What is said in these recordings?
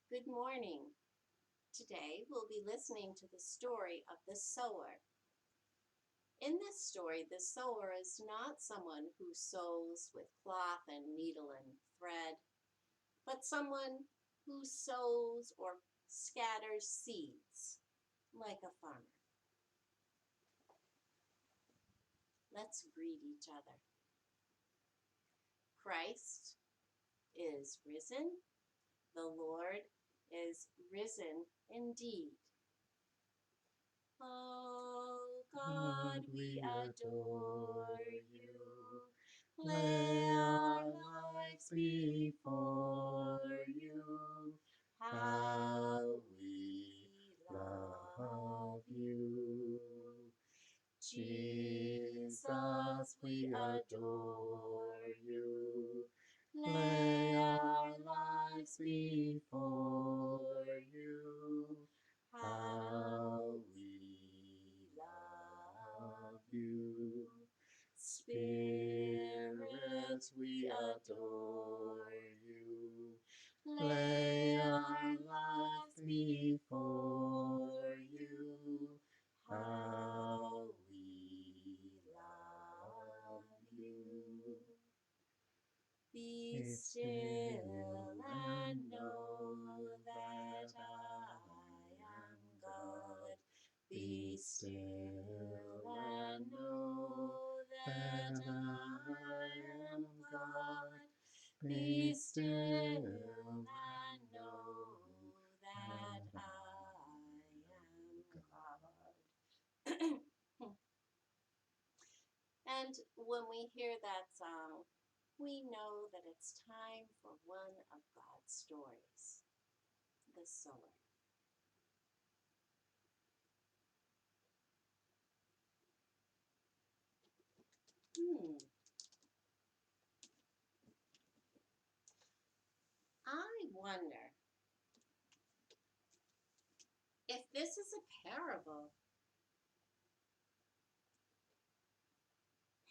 Good morning. Today we'll be listening to the story of the sower. In this story, the sower is not someone who sews with cloth and needle and thread, but someone who sows or scatters seeds like a farmer. Let's greet each other. Christ is risen. The Lord is risen indeed. Oh God, we adore you. Lay our lives before you. How we love you. Jesus, we adore you. Lay our lives before you. How we love you. Spirit, we adore you. Lay our lives before you. How we love you. Be still and know that I am God. Be still and know that I am God. Be still and know that I am God. And when we hear that song, we know that it's time for one of God's stories, the sower. I wonder if this is a parable.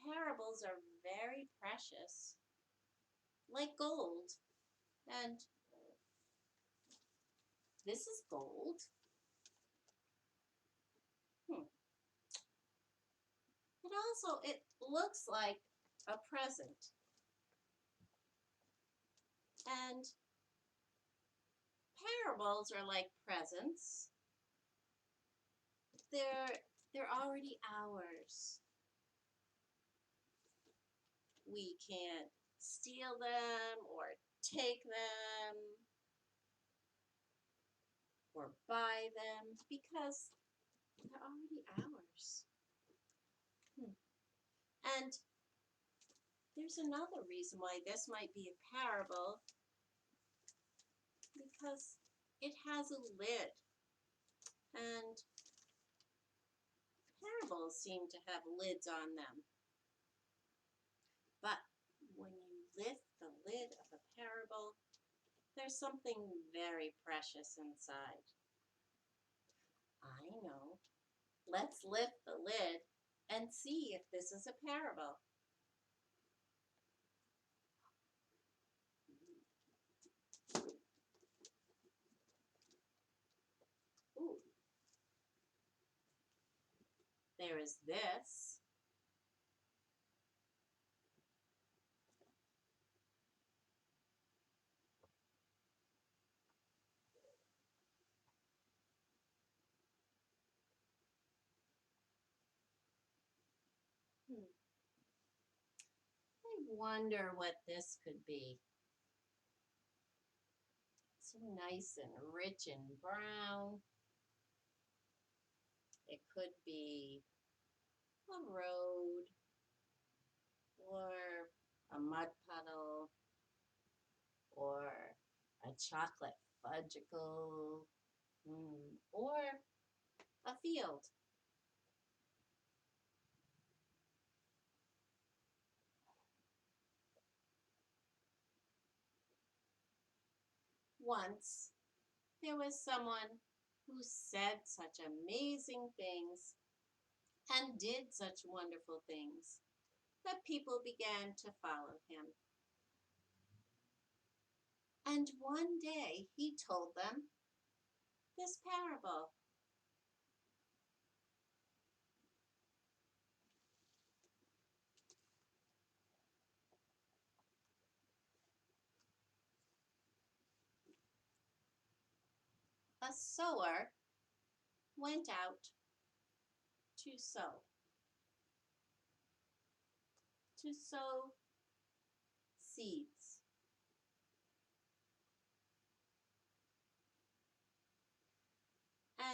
Parables are very precious, like gold. And this is gold. Hmm. It looks like a present. And parables are like presents. They're they're already ours. We can't steal them or take them or buy them because they're already ours. And there's another reason why this might be a parable, because it has a lid. And parables seem to have lids on them. But when you lift the lid of a parable, there's something very precious inside. I know. Let's lift the lid and see if this is a parable. Ooh, there is this. I wonder what this could be. So nice and rich and brown. It could be a road or a mud puddle or a chocolate fudgicle, or a field. Once there was someone who said such amazing things and did such wonderful things that people began to follow him. And one day day, he told them this parable. A sower went out to sow seeds.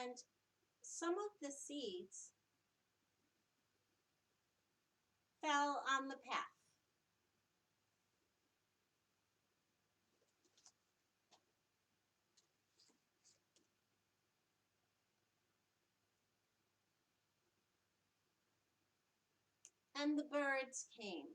And some of the seeds fell on the path. And the birds came.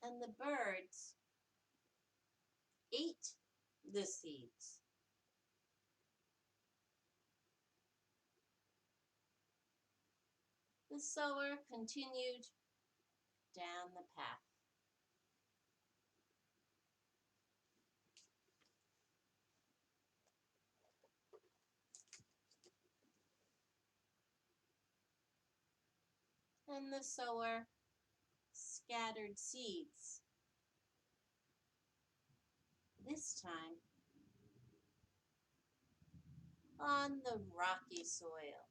And the birds ate the seeds. The sower continued down the path. And the sower scattered seeds. This time on the rocky soil.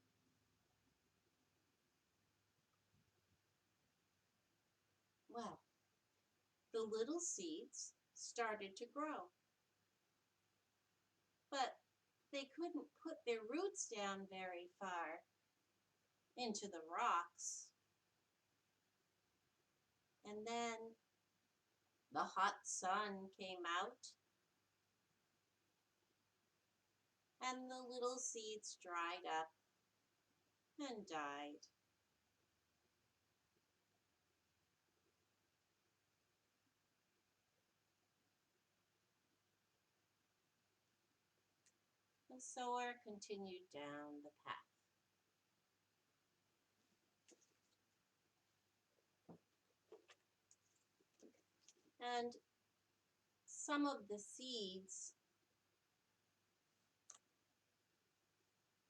Well, the little seeds started to grow, but they couldn't put their roots down very far into the rocks. And then the hot sun came out, and the little seeds dried up and died. The sower continued down the path. And some of the seeds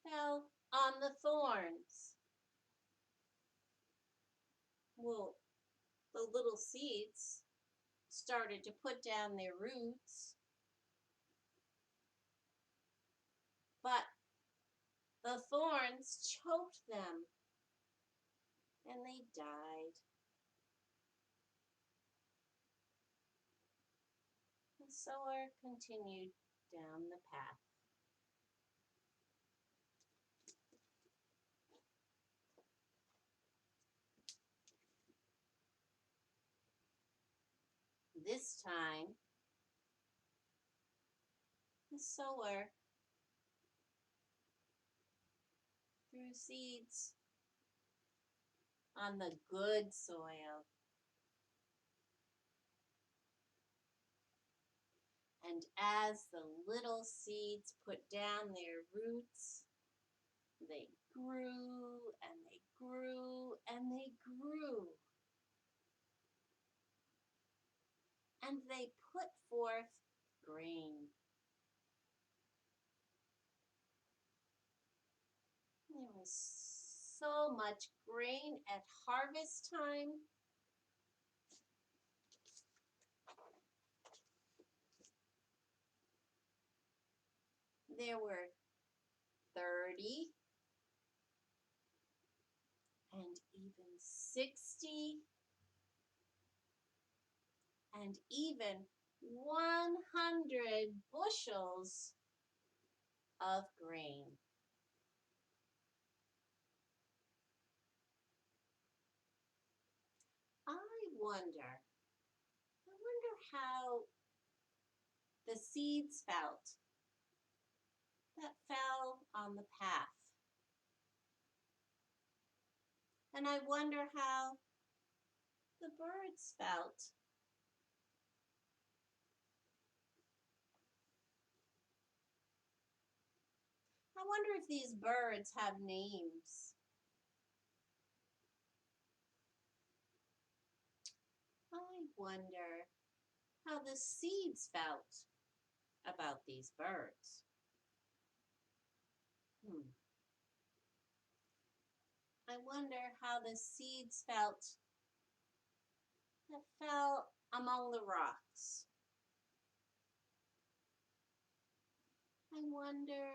fell on the thorns. Well, the little seeds started to put down their roots, but the thorns choked them and they died. The sower continued down the path. This time, the sower threw seeds on the good soil. And as the little seeds put down their roots, they grew and they grew and they grew. And they put forth grain. There was so much grain at harvest time. There were 30 and even 60 and even 100 bushels of grain. I wonder how the seeds felt that fell on the path. And I wonder how the birds felt. I wonder if these birds have names. I wonder how the seeds felt about these birds. Hmm. I wonder how the seeds felt that fell among the rocks. I wonder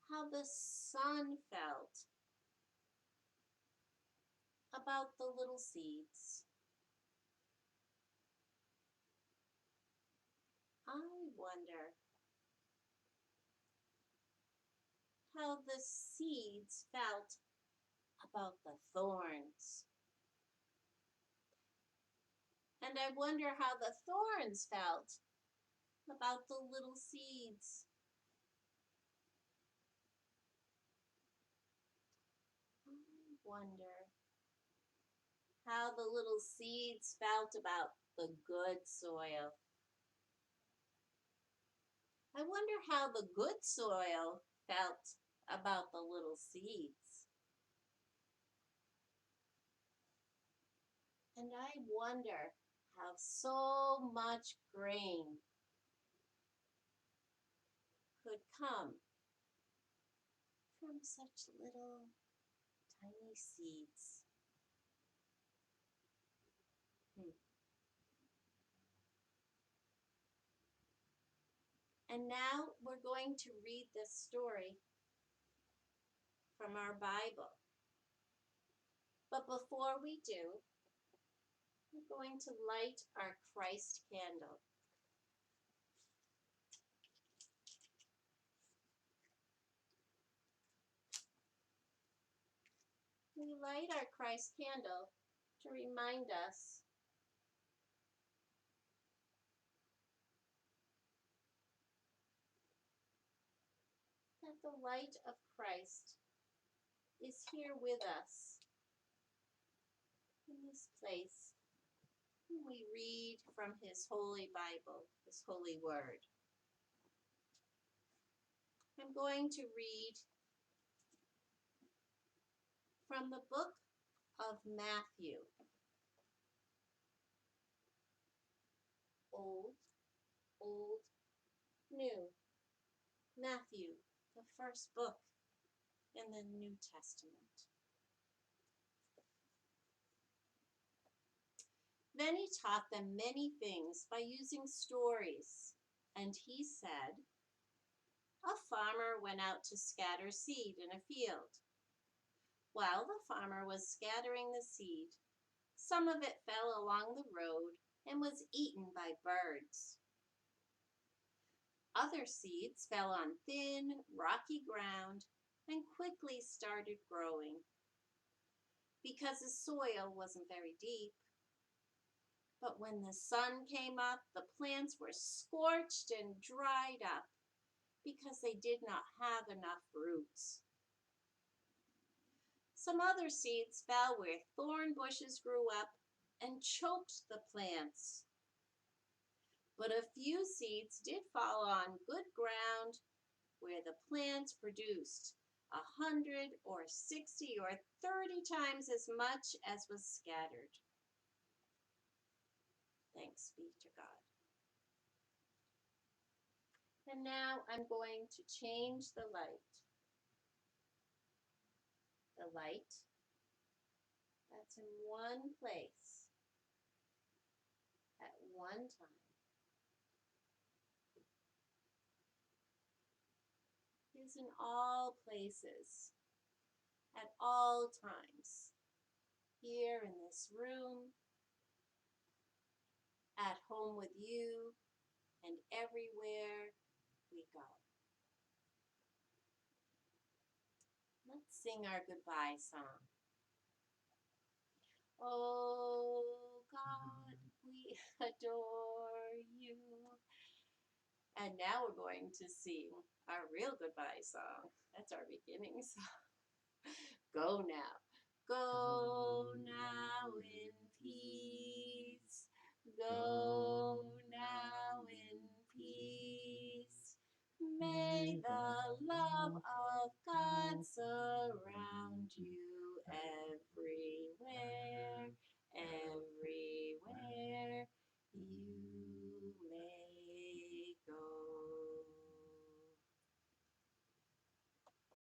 how the sun felt about the little seeds. I wonder how the seeds felt about the thorns. And I wonder how the thorns felt about the little seeds. I wonder how the little seeds felt about the good soil. I wonder how the good soil felt about the little seeds. And I wonder how so much grain could come from such little tiny seeds. Hmm. And now we're going to read this story from our Bible. But before we do, we're going to light our Christ candle. We light our Christ candle to remind us that the light of Christ is here with us in this place when we read from his holy Bible, his holy word. I'm going to read from the book of Matthew. Old, old, new. Matthew, the first book in the New Testament. Then he taught them many things by using stories. And he said, a farmer went out to scatter seed in a field. While the farmer was scattering the seed, some of it fell along the road and was eaten by birds. Other seeds fell on thin, rocky ground and quickly started growing. Because the soil wasn't very deep. But when the sun came up, the plants were scorched and dried up because they did not have enough roots. Some other seeds fell where thorn bushes grew up and choked the plants. But a few seeds did fall on good ground where the plants produced 100 or 60 or 30 times as much as was scattered. Thanks be to God. And now I'm going to change the light. The light that's in one place at one time is in all places at all times. Here in this room, at home with you, and everywhere we go. Let's sing our goodbye song. Oh God, we adore you. And now we're going to sing our real goodbye song. That's our beginning song. Go now. Go now in peace. Go now in peace. May the love of God surround you